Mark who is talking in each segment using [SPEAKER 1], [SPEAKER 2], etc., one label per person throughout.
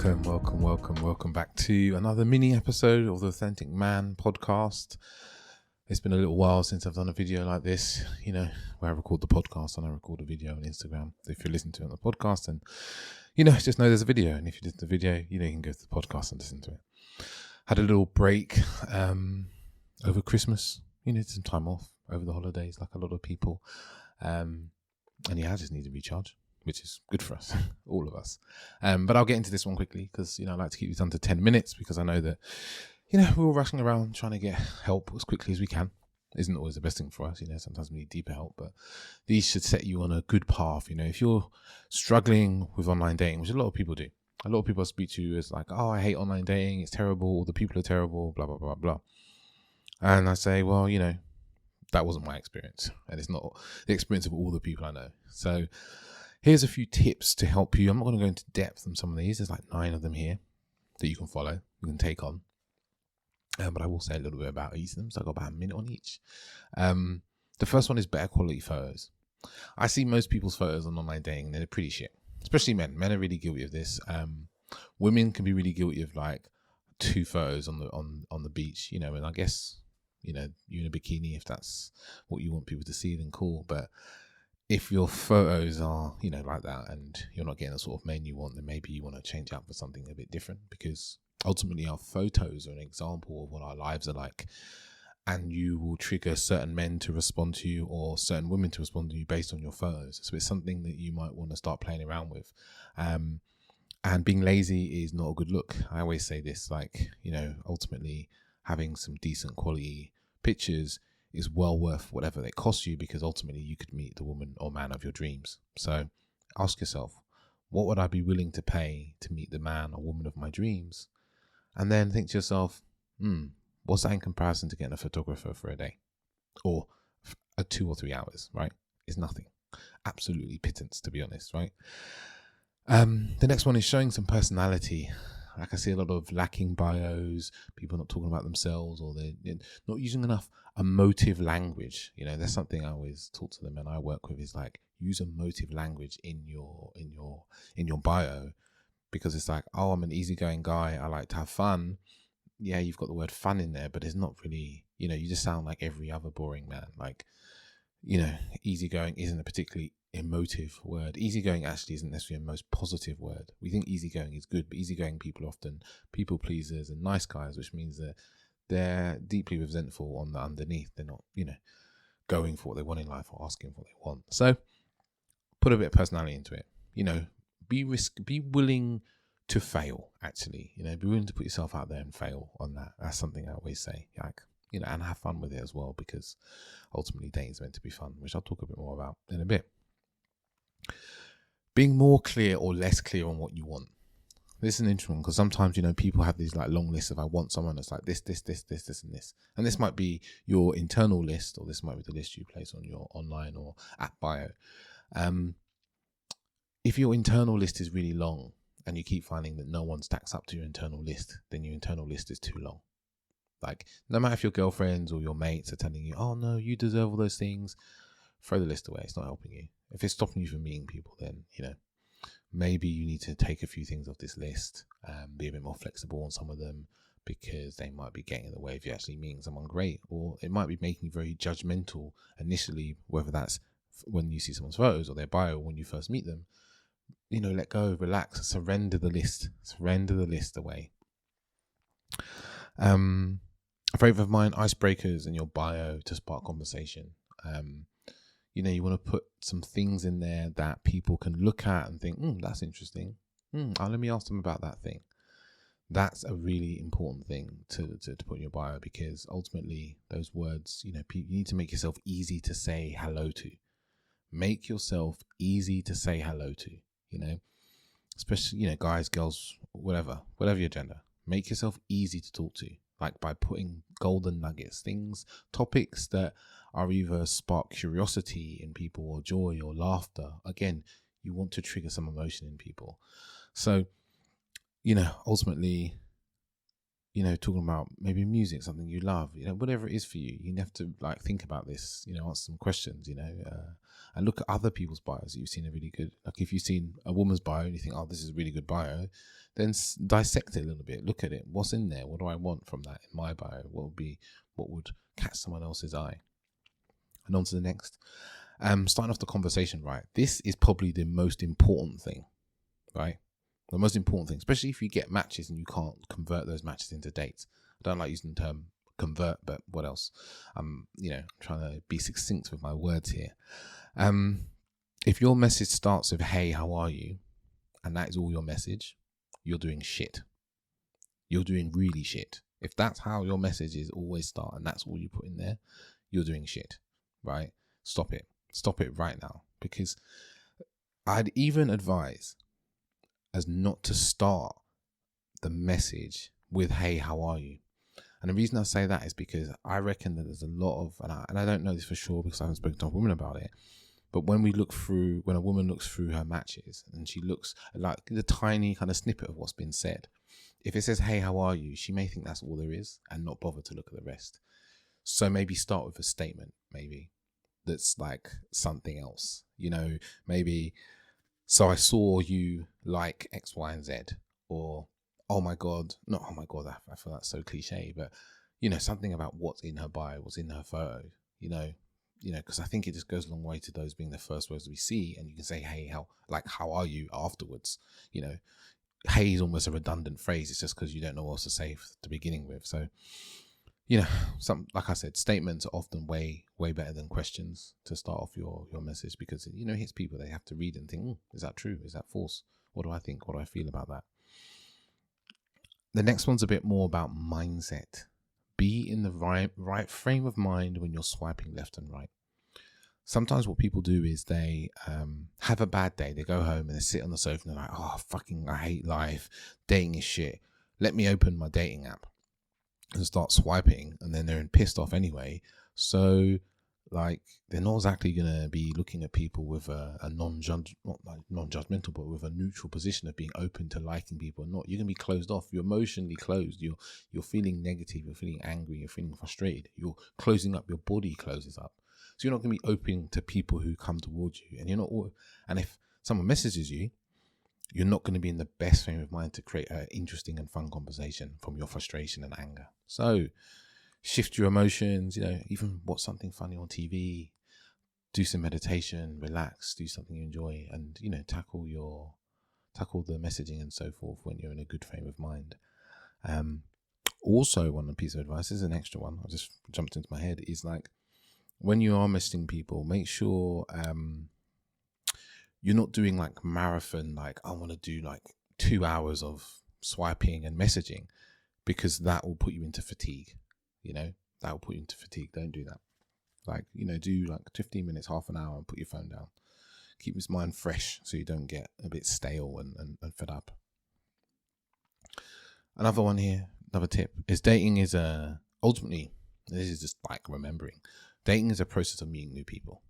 [SPEAKER 1] Welcome back to another mini episode of the Authentic Man podcast. It's been a little while since I've done a video like this, where I record the podcast and I record a video on Instagram. If you're listening to it on the podcast, then, just know there's a video. And if you listen to the video, you can go to the podcast and listen to it. Had a little break over Christmas, some time off over the holidays like a lot of people. I just need to recharge, which is good for us, all of us. But I'll get into this one quickly because, I like to keep this under 10 minutes because I know that, we're all rushing around trying to get help as quickly as we can. Isn't always the best thing for us, sometimes we need deeper help, but these should set you on a good path. If you're struggling with online dating, which a lot of people do, a lot of people I speak to is like, oh, I hate online dating, it's terrible, the people are terrible, blah, blah, blah, blah. And I say, well, that wasn't my experience, and it's not the experience of all the people I know. So here's a few tips to help you. I'm not going to go into depth on some of these. There's like 9 of them here that you can follow, you can take on. But I will say a little bit about each of them. So I've got about a minute on each. The first one is better quality photos. I see most people's photos on online dating, and they're pretty shit, especially men. Men are really guilty of this. Women can be really guilty of like 2 photos on the beach, and I guess, you in a bikini, if that's what you want people to see, then cool. But if your photos are, like that, and you're not getting the sort of men you want, then maybe you want to change out for something a bit different, because ultimately our photos are an example of what our lives are like, and you will trigger certain men to respond to you or certain women to respond to you based on your photos. So it's something that you might want to start playing around with. And being lazy is not a good look. I always say this, ultimately having some decent quality pictures is well worth whatever they cost you, because ultimately you could meet the woman or man of your dreams. So ask yourself, what would I be willing to pay to meet the man or woman of my dreams? And then think to yourself, what's that in comparison to getting a photographer for a day or 2 or 3 hours, right? It's nothing. Absolutely pittance, to be honest, right? The next one is showing some personality. Like I see a lot of lacking bios, people not talking about themselves, or they're not using enough emotive language. That's something I always talk to the men I work with, is like, use emotive language in your bio, because it's like, oh, I'm an easygoing guy, I like to have fun. Yeah, you've got the word fun in there, but it's not really, you just sound like every other boring man. Like, easygoing isn't a particularly emotive word. Easygoing actually isn't necessarily a most positive word. We think easygoing is good, but easygoing people are often people pleasers and nice guys, which means that they're deeply resentful on the underneath. They're not, going for what they want in life or asking for what they want. So put a bit of personality into it. Be willing to fail, actually. Be willing to put yourself out there and fail on that. That's something I always say. And have fun with it as well, because ultimately dating is meant to be fun, which I'll talk a bit more about in a bit. Being more clear or less clear on what you want. This is an interesting one, because sometimes, people have these like long lists of, I want someone that's like this, and this. And this might be your internal list, or this might be the list you place on your online or app bio. If your internal list is really long and you keep finding that no one stacks up to your internal list, then your internal list is too long. Like, no matter if your girlfriends or your mates are telling you, oh no, you deserve all those things, throw the list away. It's not helping you. If it's stopping you from meeting people, then, maybe you need to take a few things off this list, be a bit more flexible on some of them, because they might be getting in the way of you actually meeting someone great, or it might be making you very judgmental initially, whether that's when you see someone's photos or their bio when you first meet them. Let go, relax, surrender the list away. A favorite of mine, icebreakers in your bio to spark conversation. You want to put some things in there that people can look at and think, that's interesting. Let me ask them about that thing. That's a really important thing to put in your bio, because ultimately those words, you need to make yourself easy to say hello to. Make yourself easy to say hello to, especially, guys, girls, whatever your gender. Make yourself easy to talk to, like by putting golden nuggets, topics that are either spark curiosity in people or joy or laughter. Again, you want to trigger some emotion in people. So, ultimately, talking about maybe music, something you love, whatever it is for you. You have to like think about this, answer some questions, and look at other people's bios that you've seen are really good. Like if you've seen a woman's bio and you think, oh, this is a really good bio, then dissect it a little bit. Look at it. What's in there? What do I want from that in my bio? What would catch someone else's eye? And on to the next. Starting off the conversation right. This is probably the most important thing, right? The most important thing, especially if you get matches and you can't convert those matches into dates. I don't like using the term convert, but what else? I'm trying to be succinct with my words here. If your message starts with, hey, how are you? And that is all your message, you're doing shit. You're doing really shit. If that's how your messages always start and that's all you put in there, you're doing shit, right? Stop it. Stop it right now. Because I'd even advise as not to start the message with, hey, how are you? And the reason I say that is because I reckon that there's a lot of, and I don't know this for sure because I haven't spoken to a woman about it, but when a woman looks through her matches and she looks like the tiny kind of snippet of what's been said, if it says, hey, how are you? She may think that's all there is and not bother to look at the rest. So maybe start with a statement, maybe that's like something else, maybe, so I saw you like X, Y, and Z, or, oh my God, not, oh my God, I feel that's so cliche, but, something about what's in her bio, what's in her photo, because I think it just goes a long way to those being the first words we see. And you can say, hey, how are you afterwards? Hey is almost a redundant phrase. It's just because you don't know what else to say to beginning with. So, some, like I said, statements are often way better than questions to start off your message, because it hits people. They have to read and think, is that true? Is that false? What do I think? What do I feel about that? The next one's a bit more about mindset. Be in the right frame of mind when you're swiping left and right. Sometimes what people do is they have a bad day. They go home and they sit on the sofa and they're like, oh, fucking, I hate life. Dating is shit. Let me open my dating app and start swiping, and then they're pissed off anyway. So like they're not exactly going to be looking at people with a non-judgmental, but with a neutral position of being open to liking people. Not, you're going to be closed off. You're emotionally closed. You're feeling negative. You're feeling angry. You're feeling frustrated. You're closing up. Your body closes up. So you're not going to be open to people who come towards you. And you're not. And if someone messages you, you're not going to be in the best frame of mind to create an interesting and fun conversation from your frustration and anger. So shift your emotions, even watch something funny on TV, do some meditation, relax, do something you enjoy, and, tackle the messaging and so forth when you're in a good frame of mind. Also, one piece of advice, this is an extra one, I just jumped into my head, is like, when you are messaging people, make sure, you're not doing like marathon, like I want to do like 2 hours of swiping and messaging, because that will put you into fatigue. That will put you into fatigue. Don't do that. Like, do like 15 minutes, half an hour, and put your phone down. Keep his mind fresh so you don't get a bit stale and fed up. Another one here, another tip is dating is ultimately, this is just like remembering, dating is a process of meeting new people.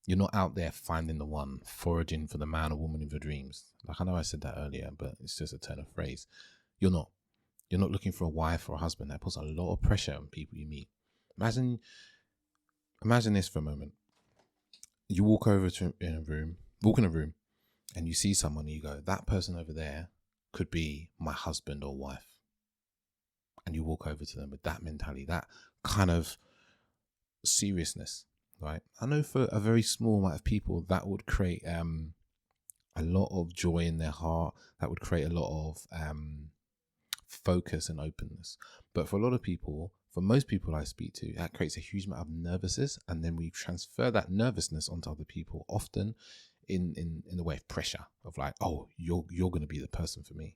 [SPEAKER 1] You're not out there finding the one, foraging for the man or woman of your dreams. Like, I know I said that earlier, but it's just a turn of phrase. You're not looking for a wife or a husband. That puts a lot of pressure on people you meet. Imagine this for a moment. You walk in a room, and you see someone and you go, that person over there could be my husband or wife. And you walk over to them with that mentality, that kind of seriousness. Right. I know for a very small amount of people that would create a lot of joy in their heart. That would create a lot of focus and openness. But for a lot of people, for most people I speak to, that creates a huge amount of nervousness, and then we transfer that nervousness onto other people, often in the way of pressure of like, oh, you're going to be the person for me.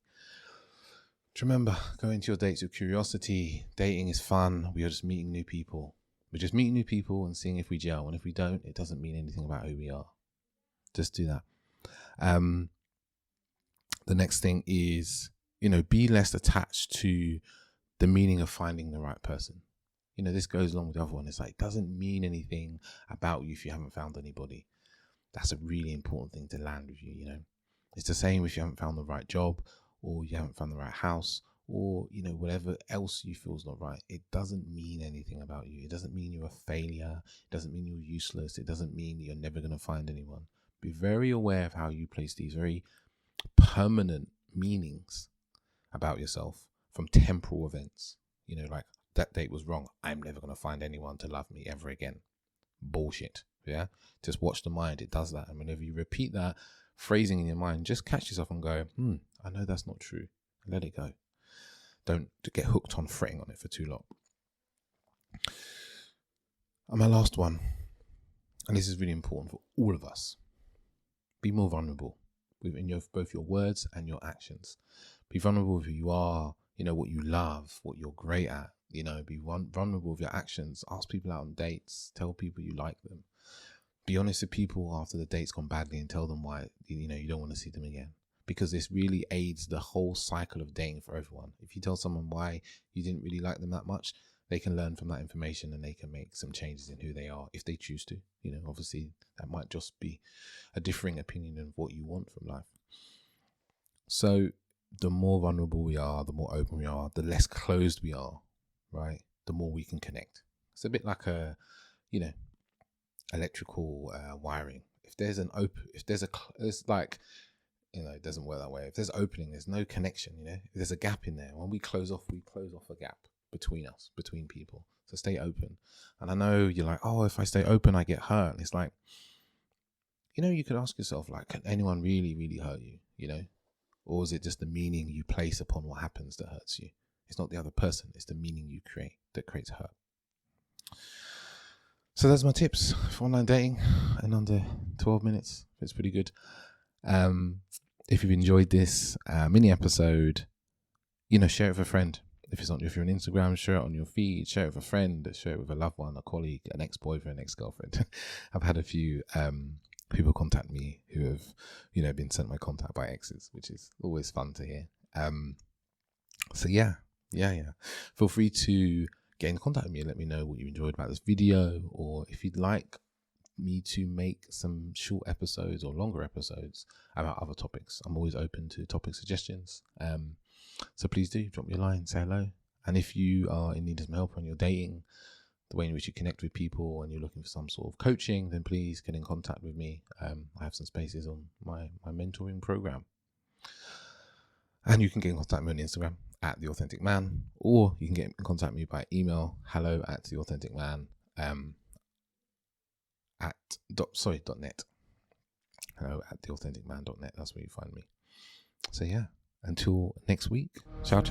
[SPEAKER 1] Just remember, go into your dates with curiosity. Dating is fun. We are just meeting new people. We're just meeting new people and seeing if we gel. And if we don't, it doesn't mean anything about who we are. Just do that. The next thing is, be less attached to the meaning of finding the right person. This goes along with the other one. It's like, it doesn't mean anything about you if you haven't found anybody. That's a really important thing to land with you, It's the same if you haven't found the right job, or you haven't found the right house, or, you know, whatever else you feel is not right, it doesn't mean anything about you. It doesn't mean you're a failure. It doesn't mean you're useless. It doesn't mean you're never going to find anyone. Be very aware of how you place these very permanent meanings about yourself from temporal events. You know, like, that date was wrong. I'm never going to find anyone to love me ever again. Bullshit. Yeah. Just watch the mind. It does that. And whenever you repeat that phrasing in your mind, just catch yourself and go, I know that's not true. Let it go. Don't get hooked on fretting on it for too long. And my last one, and this is really important for all of us, be more vulnerable in both your words and your actions. Be vulnerable with who you are, you know, what you love, what you're great at, you know, be vulnerable with your actions. Ask people out on dates, tell people you like them. Be honest with people after the date's gone badly and tell them why, you know, you don't want to see them again. Because this really aids the whole cycle of dating for everyone. If you tell someone why you didn't really like them that much, they can learn from that information and they can make some changes in who they are if they choose to. You know, obviously that might just be a differing opinion of what you want from life. So the more vulnerable we are, the more open we are, the less closed we are, right? The more we can connect. It's a bit like electrical wiring. If there's it's like, you know, it doesn't work that way. If there's opening, there's no connection, you know. If there's a gap in there, when we close off a gap between us, between people. So stay open. And I know you're like, oh, if I stay open, I get hurt. And it's like, you know, you could ask yourself, like, can anyone really, really hurt you, you know? Or is it just the meaning you place upon what happens that hurts you? It's not the other person, it's the meaning you create that creates hurt. So that's my tips for online dating in under 12 minutes. It's pretty good. If you've enjoyed this mini episode, you know, share it with a friend. If you're on Instagram, share it on your feed, share it with a friend, share it with a loved one, a colleague, an ex-boyfriend, ex-girlfriend. I've had a few people contact me who have, you know, been sent my contact by exes, which is always fun to hear. So yeah. Feel free to get in contact with me and let me know what you enjoyed about this video, or if you'd like me to make some short episodes or longer episodes about other topics. I'm always open to topic suggestions. So please do drop me a line, say hello. And if you are in need of some help on your dating, the way in which you connect with people, and you're looking for some sort of coaching, then please get in contact with me. I have some spaces on my mentoring program. And you can get in contact with me on Instagram at The Authentic Man, or you can get in contact with me by email, hello@theauthenticman, .net. hello@theauthenticman.net. That's where you find me. So yeah, until next week, ciao.